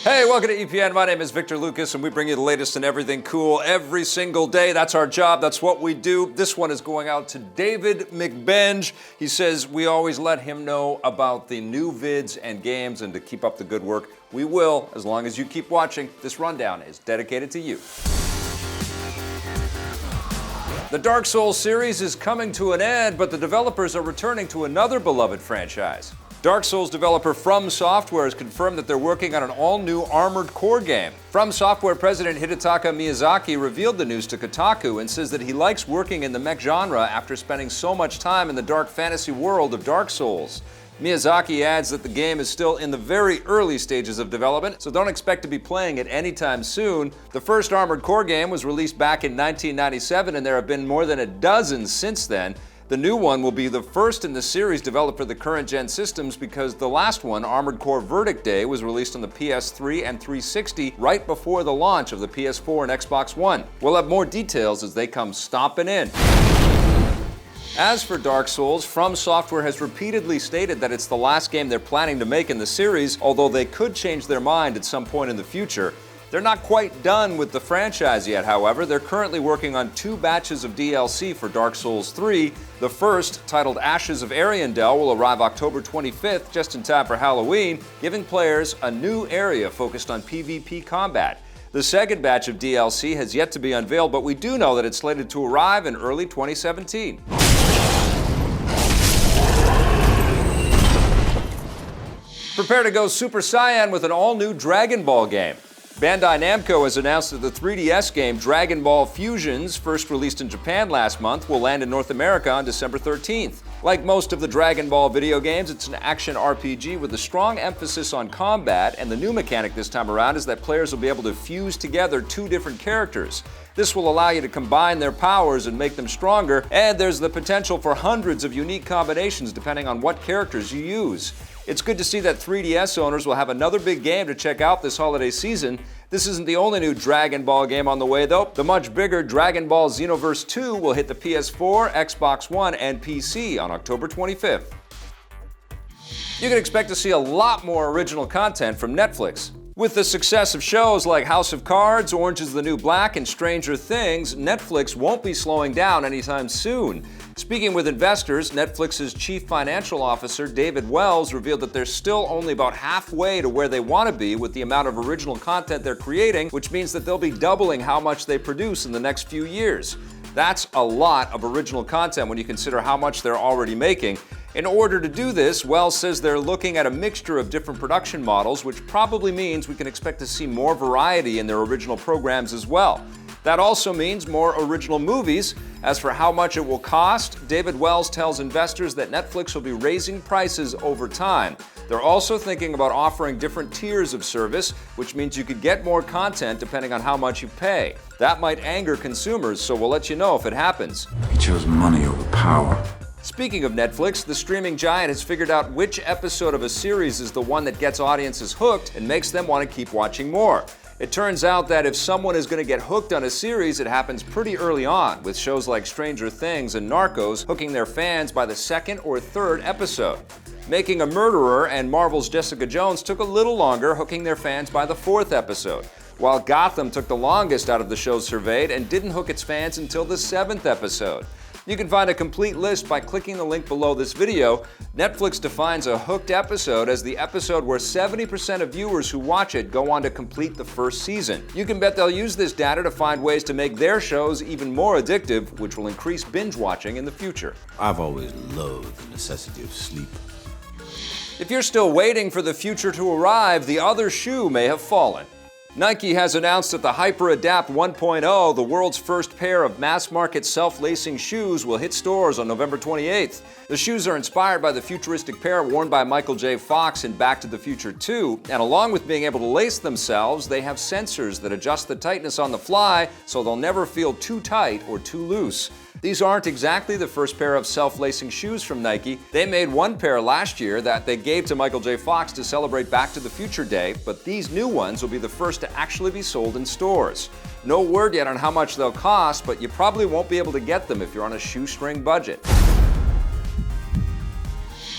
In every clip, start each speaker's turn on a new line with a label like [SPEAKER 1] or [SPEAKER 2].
[SPEAKER 1] Hey, welcome to EPN. My name is Victor Lucas, and we bring you the latest in everything cool every single day. That's our job. That's what we do. This one is going out to David McBenge. He says we always let him know about the new vids and games, and to keep up the good work, we will, as long as you keep watching. This rundown is dedicated to you. The Dark Souls series is coming to an end, but the developers are returning to another beloved franchise. Dark Souls developer From Software has confirmed that they're working on an all-new Armored Core game. From Software president Hidetaka Miyazaki revealed the news to Kotaku and says that he likes working in the mech genre after spending so much time in the dark fantasy world of Dark Souls. Miyazaki adds that the game is still in the very early stages of development, so don't expect to be playing it anytime soon. The first Armored Core game was released back in 1997, and there have been more than a dozen since then. The new one will be the first in the series developed for the current-gen systems because the last one, Armored Core Verdict Day, was released on the PS3 and 360 right before the launch of the PS4 and Xbox One. We'll have more details as they come stomping in. As for Dark Souls, From Software has repeatedly stated that it's the last game they're planning to make in the series, although they could change their mind at some point in the future. They're not quite done with the franchise yet, however. They're currently working on 2 batches of DLC for Dark Souls 3. The first, titled Ashes of Ariandel, will arrive October 25th, just in time for Halloween, giving players a new area focused on PvP combat. The second batch of DLC has yet to be unveiled, but we do know that it's slated to arrive in early 2017. Prepare to go Super Saiyan with an all-new Dragon Ball game. Bandai Namco has announced that the 3DS game Dragon Ball Fusions, first released in Japan last month, will land in North America on December 13th. Like most of the Dragon Ball video games, it's an action RPG with a strong emphasis on combat, and the new mechanic this time around is that players will be able to fuse together 2 different characters. This will allow you to combine their powers and make them stronger, and there's the potential for hundreds of unique combinations depending on what characters you use. It's good to see that 3DS owners will have another big game to check out this holiday season. This isn't the only new Dragon Ball game on the way, though. The much bigger Dragon Ball Xenoverse 2 will hit the PS4, Xbox One, and PC on October 25th. You can expect to see a lot more original content from Netflix. With the success of shows like House of Cards, Orange is the New Black, and Stranger Things, Netflix won't be slowing down anytime soon. Speaking with investors, Netflix's chief financial officer, David Wells, revealed that they're still only about halfway to where they want to be with the amount of original content they're creating, which means that they'll be doubling how much they produce in the next few years. That's a lot of original content when you consider how much they're already making. In order to do this, Wells says they're looking at a mixture of different production models, which probably means we can expect to see more variety in their original programs as well. That also means more original movies. As for how much it will cost, David Wells tells investors that Netflix will be raising prices over time. They're also thinking about offering different tiers of service, which means you could get more content depending on how much you pay. That might anger consumers, so we'll let you know if it happens.
[SPEAKER 2] He chose money over power.
[SPEAKER 1] Speaking of Netflix, the streaming giant has figured out which episode of a series is the one that gets audiences hooked and makes them want to keep watching more. It turns out that if someone is going to get hooked on a series, it happens pretty early on, with shows like Stranger Things and Narcos hooking their fans by the 2nd or 3rd episode. Making a Murderer and Marvel's Jessica Jones took a little longer, hooking their fans by the 4th episode, while Gotham took the longest out of the shows surveyed and didn't hook its fans until the 7th episode. You can find a complete list by clicking the link below this video. Netflix defines a hooked episode as the episode where 70% of viewers who watch it go on to complete the first season. You can bet they'll use this data to find ways to make their shows even more addictive, which will increase binge watching in the future.
[SPEAKER 3] I've always loved the necessity of sleep.
[SPEAKER 1] If you're still waiting for the future to arrive, the other shoe may have fallen. Nike has announced that the HyperAdapt 1.0, the world's first pair of mass-market self-lacing shoes, will hit stores on November 28th. The shoes are inspired by the futuristic pair worn by Michael J. Fox in Back to the Future 2, and along with being able to lace themselves, they have sensors that adjust the tightness on the fly so they'll never feel too tight or too loose. These aren't exactly the first pair of self-lacing shoes from Nike. They made one pair last year that they gave to Michael J. Fox to celebrate Back to the Future Day, but these new ones will be the first to actually be sold in stores. No word yet on how much they'll cost, but you probably won't be able to get them if you're on a shoestring budget.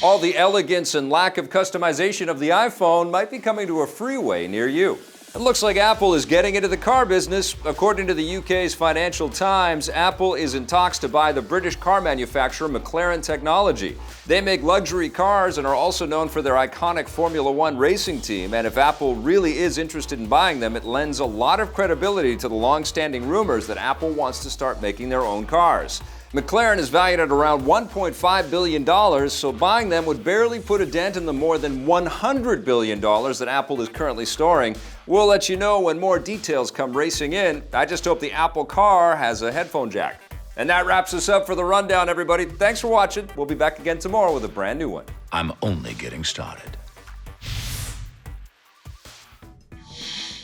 [SPEAKER 1] All the elegance and lack of customization of the iPhone might be coming to a freeway near you. It looks like Apple is getting into the car business. According to the UK's Financial Times, Apple is in talks to buy the British car manufacturer McLaren Technology. They make luxury cars and are also known for their iconic Formula One racing team, and if Apple really is interested in buying them, it lends a lot of credibility to the long-standing rumors that Apple wants to start making their own cars. McLaren is valued at around $1.5 billion, so buying them would barely put a dent in the more than $100 billion that Apple is currently storing. We'll let you know when more details come racing in. I just hope the Apple car has a headphone jack. And that wraps us up for the rundown, everybody. Thanks for watching. We'll be back again tomorrow with a brand new one.
[SPEAKER 3] I'm only getting started.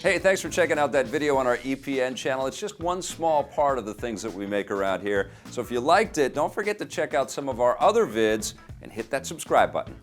[SPEAKER 1] Hey, thanks for checking out that video on our EPN channel. It's just one small part of the things that we make around here. So if you liked it, don't forget to check out some of our other vids and hit that subscribe button.